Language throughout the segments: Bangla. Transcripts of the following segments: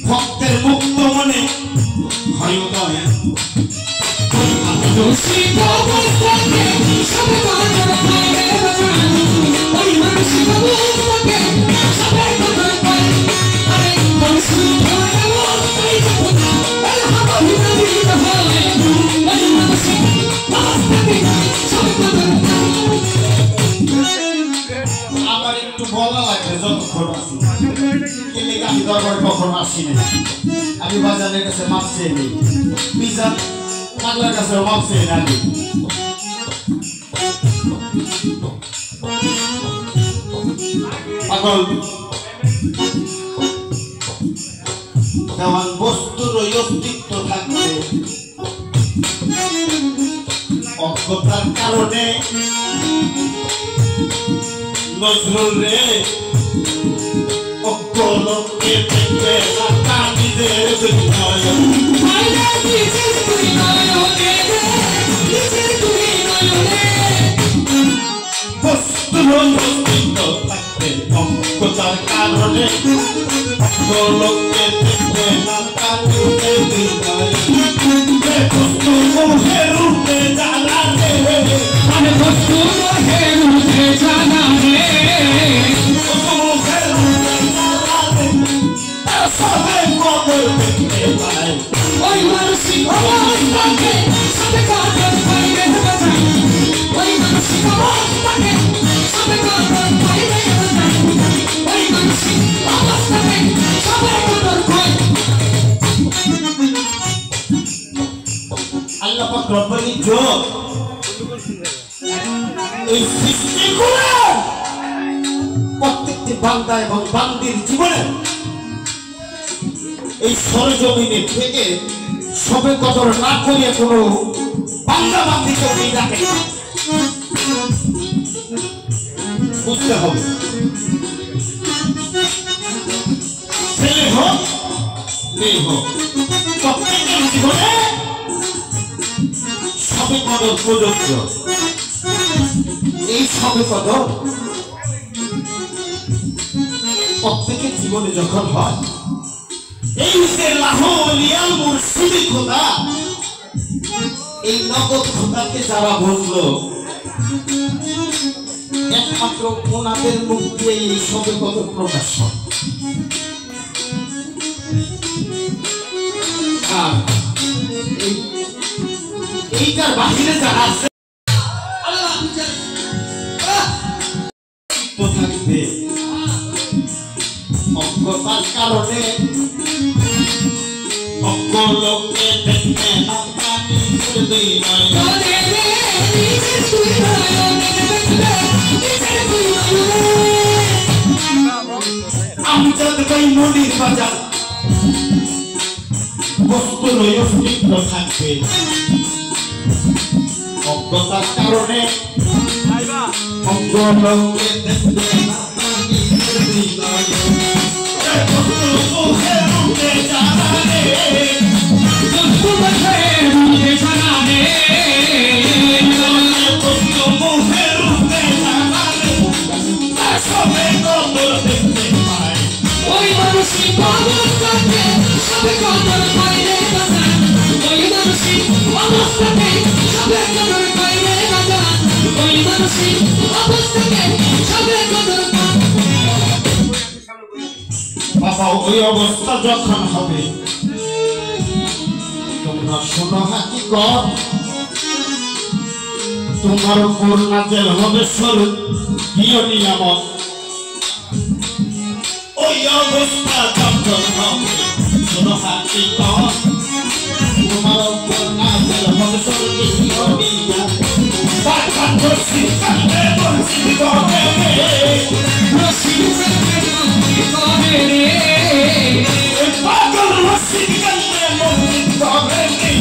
ভক্তের মুক্ত মনে হয় উদয় আমার একটু বলা লাগবে যতক্ষণ আছি আমি দরবার কখন আসি না আমি বাজারের কাছে মাপ চেয়ে নিই পিজার পাগলার কাছে মাপ চেয়ে রাখি পাগল তেমন বস্তুর অস্তিত্ব থাকবে অজ্ঞতার কারণে নজরুল রে অজ্ঞলোকে দেখবে না কানিদের বিনয় বস্তুর অস্তিত্ব থাকবে অজ্ঞতার কারণে অজ্ঞলোকে দেখবে না কানিদের বিনয় বস্তু মোহের রূপে জানা রে মানে বস্তু মোহের রূপে জানা রে সবে কবর দেখতে পাই ওই মানসিক অবস্থাকে সবে কবর পাইলে বাঁচাই ওই মানসিক অবস্থাকে সবে কবর পাইলে বাঁচাই ওই মানসিক অবস্থাকে সবে কবর পাই আল্লাহ পাক রব্বুল ইজ্জত এই সৃষ্টি করে প্রত্যেকটি বান্দা এবং বান্দির জীবনে এই সরজমিনে থেকে সবে কদর না করিয়া কোনো বান্দা বান্দিকে উনি ডাকে বুঝতে হবে ছেলে হোক মেয়ে হোক প্রত্যেকের জীবনে সবে কদর প্রযোজ্য এই সবে কদর প্রত্যেকের জীবনে যখন হয় এই যে লাহোলিয়াল মুর্শিদি খোদা এই নগদ খোদাকে যারা বুঝলো একমাত্র ওনাদের মুখ দিয়ে এই সবে কদর প্রকাশ হয় আর এইটার বাহিরে যারা আছে থাকবে অজ্ঞতার কারণে অজ্ঞলোকে দেখবে না কানিদের বিনয় আমজাদ ভাই মনির বাজার বস্তুর অস্তিত্ব থাকবে অজ্ঞতার কারণে অজ্ঞলোকে দেখবে না কানিদের বিনয় বাবা ওই অবস্থা যখন হবে তোমরা শোনো হাকিকত তোমার উপর নাজেল হবে স্বরূপ প্রিয় নিয়ামত ওই অবস্থা যখন হবে শোনো হাকিকত তোমার উপর নাজেল হবে স্বরূপ প্রিয় নিয়ামত পাগল রশিদ কান্দে বলছি গবে রশিদ কান্দে গবে রে পাগল রশিদ কান্দে বলছি গবে রে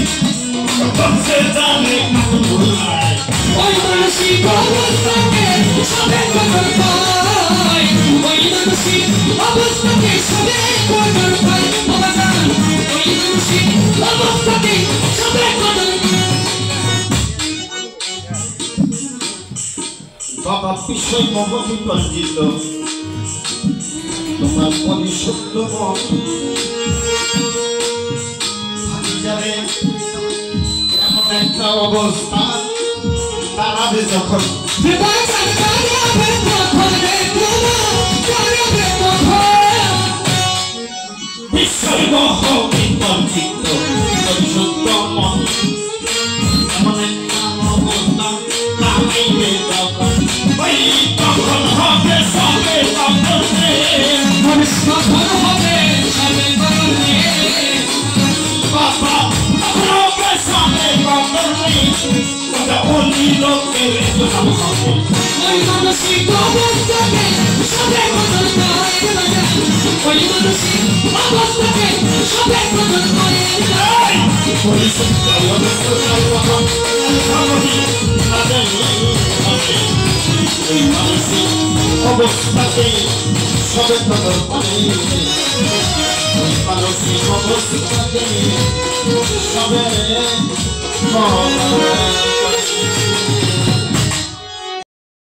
কবসে জানে ভুলাই ওই মানসিক অবস্থাকে সবে কদর পাই ওই মানসিক অবস্থাকে সবে কদর পাই বাবা জান ওই মানসিক অবস্থাকে সবে কদর বাবা বিষয় মহকি পঞ্জিত তোমার পরিশুদ্ধ মন যাবে এমন একটা অবস্থা দাঁড়াবে যখন বিস্ময় চিত্ত পরিশুদ্ধ মন এমন একটা অবস্থা দাঁড়াইবে যখন ওই তখন হবে সবে তপনে তখন হবে সবে তপনে বাবা হবে সবে তপনে ওটা অলি লোকের একদম হবে ওই মানসিক অবস্থাকে সবে বদল করে ওই মানসিক অবস্থাকে সবে বদল করে পরিশুদ্ধ অবস্থা যখন ওই মানসিক অবস্থাকে সবে বদল করে ওই মানসিক অবস্থাকে সবে বদল